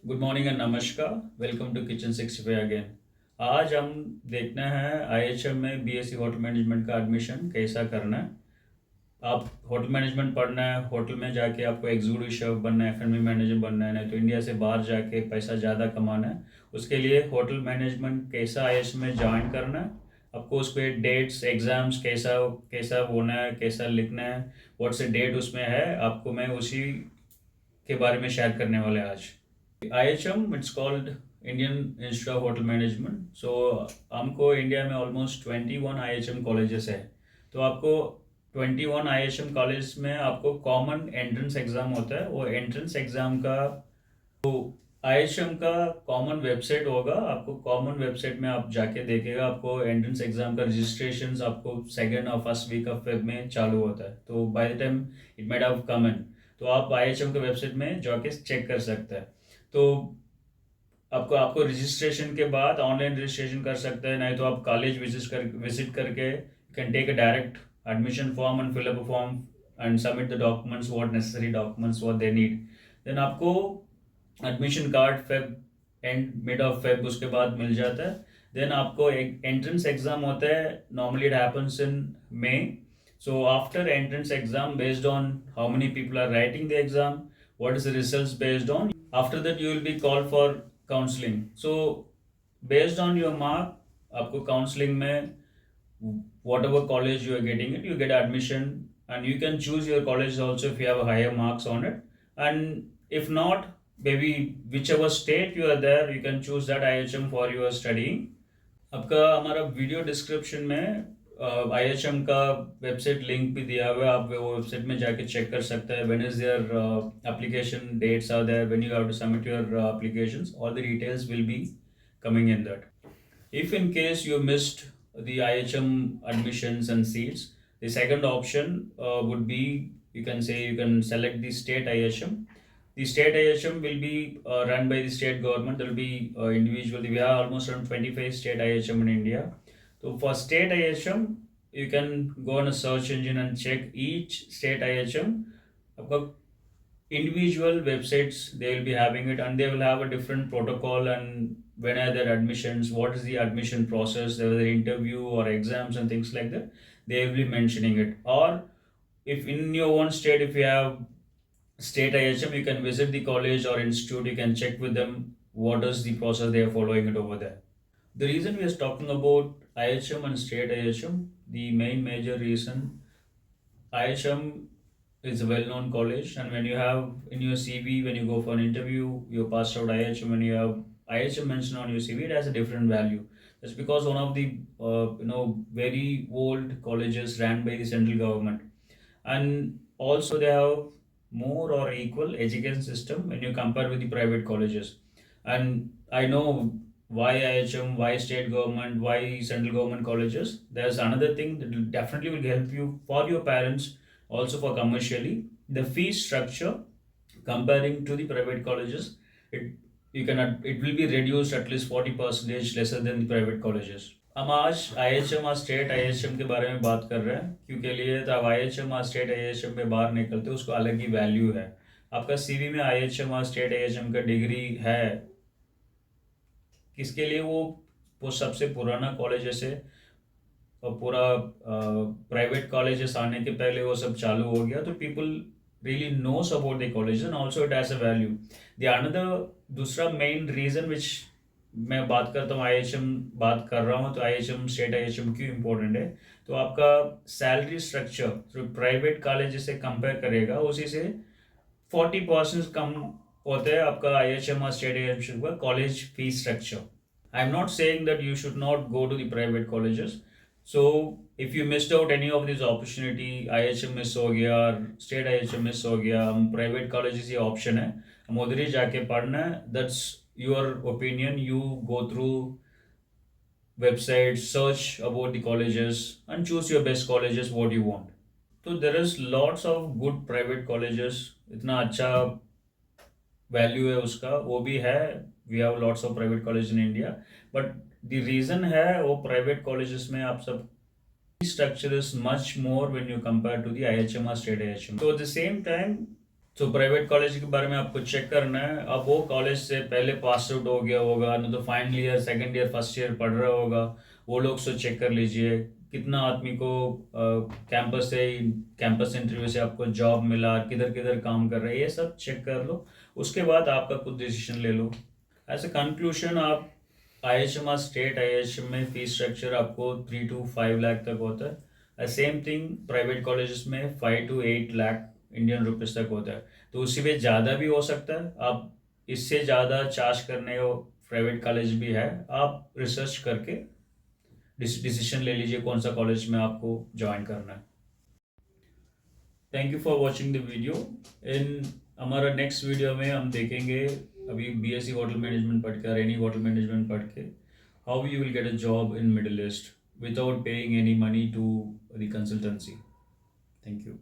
Good morning and नमस्कार। Welcome to kitchen 65 again. आज हम देखना है आईएचएम में बीएससी होटल मैनेजमेंट का एडमिशन कैसा करना है। आप होटल मैनेजमेंट पढ़ना है, होटल में जाके आपको एग्जीक्यूटिव शेफ बनना है, एफएनबी मैनेजर बनना है, नहीं तो इंडिया से बाहर जाके पैसा ज़्यादा कमाना है। उसके लिए होटल मैनेजमेंट कैसा आईएचएम में ज्वाइन करना है, आपको उस पर डेट्स एग्ज़ाम्स कैसा कैसा होना है, कैसा लिखना है, व्हाट से डेट उसमें है, आपको मैं उसी के बारे में शेयर करने वाले आज। IHM, it's called Indian Institute of Hotel Management. So हमको इंडिया में ऑलमोस्ट 21 IHM कॉलेजेस है। तो आपको 21 IHM कॉलेज में आपको कॉमन एंट्रेंस एग्ज़ाम होता है। वो एंट्रेंस एग्ज़ाम का IHM का कॉमन वेबसाइट होगा। आपको कॉमन वेबसाइट में आप जाके देखेगा, आपको एंट्रेंस एग्ज़ाम का रजिस्ट्रेशन आपको सेकेंड और फर्स्ट वीक ऑफ फेब में चालू होता है। तो by the time it might have come in, तो आप IHM के वेबसाइट में जाके चेक कर सकते हैं। तो आपको आपको रजिस्ट्रेशन के बाद ऑनलाइन रजिस्ट्रेशन कर सकते हैं, नहीं तो आप कॉलेज विजिट करके can take a direct admission form and fill up form and submit the documents what necessary documents what they need. Then आपको admission card Feb end mid of Feb उसके बाद मिल जाता है। देन आपको एक entrance exam होता है, normally it happens in May. So after entrance exam based on how many people are writing the exam, what is the results based on, after that you will be called for counseling. So based on your mark आपको counseling में whatever college you are getting it, you get admission and you can choose your college also if you have higher marks on it. And if not, maybe whichever state you are there, you can choose that IHM for your studying. आपका हमारा video description में IHM का website link भी दिया हुआ है, आप वो वेबसाइट में जाके चेक कर सकते हैं। When is there application dates are there, when you have to submit your applications, all the details will be coming in that. If in case you missed the IHM admissions and seats, the second option would be, you can say you can select the state IHM. The state IHM will be run by the state government. There will be individual. We have almost around 25 state IHM in India. So for state IHM, you can go on a search engine and check each state IHM. आपका individual websites they will be having it, and they will have a different protocol, and when are their admissions, what is the admission process, whether the interview or exams and things like that, they will be mentioning it. Or if in your own state, if you have state IHM, you can visit the college or institute, you can check with them what is the process they are following it over there. The reason we are talking about IHM and state IHM, the main major reason, IHM is a well-known college, and when you have in your CV, when you go for an interview, you passed out IHM, when you have IHM mentioned on your CV, it has a different value. That's because one of the very old colleges ran by the central government, and also they have more or equal education system when you compare with the private colleges. And I know why IHM, why state government, why central government colleges. There's another thing that will definitely will help you for your parents, also for commercially. The fee structure comparing to the private colleges, it it will be reduced at least 40% lesser than the private colleges. हम आज IHM और state IHM के बारे में बात कर रहे हैं, क्योंकि लिए तो अब IHM और स्टेट IHM पे बाहर निकलते उसको अलग ही वैल्यू है। आपका सीवी में IHM और स्टेट IHM का डिग्री है, किसके लिए? वो सबसे पुराना कॉलेजेस है, और पूरा प्राइवेट कॉलेजेस आने के पहले वो सब चालू हो गया, तो people really knows about the college and also it has a value. The another दूसरा मेन रीज़न विच मैं बात करता हूँ, IHM बात कर रहा हूँ, तो IHM स्टेट IHM क्यों इम्पोर्टेंट है, तो आपका सैलरी स्ट्रक्चर जो प्राइवेट कॉलेज से कंपेयर करेगा उसी से 40% कम होता है आपका IHM और स्टेट IHM का college fee structure. I am not saying that you should not go to the private colleges. So if you missed out any of this opportunity, IHM miss हो गया, स्टेट IHM मिस हो गया, हम private colleges ये option है, हम उधर ही जाके पढ़ना है, that's your opinion. You go through websites, search about the colleges and choose your best colleges what you want. So there is lots of good private colleges, इतना अच्छा वैल्यू है उसका, वो भी है। We have lots of private college in India, but the reason है वो private colleges में आप सब structure is much more when you compare to the IHM or state IHM. So at the same time, तो private college के बारे में आपको चेक करना है। अब वो कॉलेज से पहले पास आउट हो गया होगा, न तो final year, second year, first year पढ़ रहा होगा, वो लोग से चेक कर लीजिए। कितना आदमी को कैंपस इंटरव्यू से आपको जॉब मिला, किधर किधर काम कर रहे हैं, ये सब चेक कर लो। उसके बाद आपका खुद डिसीजन ले लो। एज ए कंक्लूशन, आप IHM स्टेट IHM में फीस स्ट्रक्चर आपको 3 to 5 लाख तक होता है। सेम थिंग प्राइवेट कॉलेजेस में 5 to 8 लाख इंडियन रुपीज़ तक होता है। तो उसी में ज़्यादा भी हो सकता है, आप इससे ज़्यादा चार्ज करने को प्राइवेट कॉलेज भी है। आप रिसर्च करके डिसीजन ले लीजिए कौन सा कॉलेज में आपको ज्वाइन करना है। Thank you for watching the video. In हमारा नेक्स्ट वीडियो में हम देखेंगे, अभी BSc होटल मैनेजमेंट पढ़ के, रेनी होटल मैनेजमेंट पढ़ के, how you will get a job in Middle East without paying any money to the consultancy. Thank you.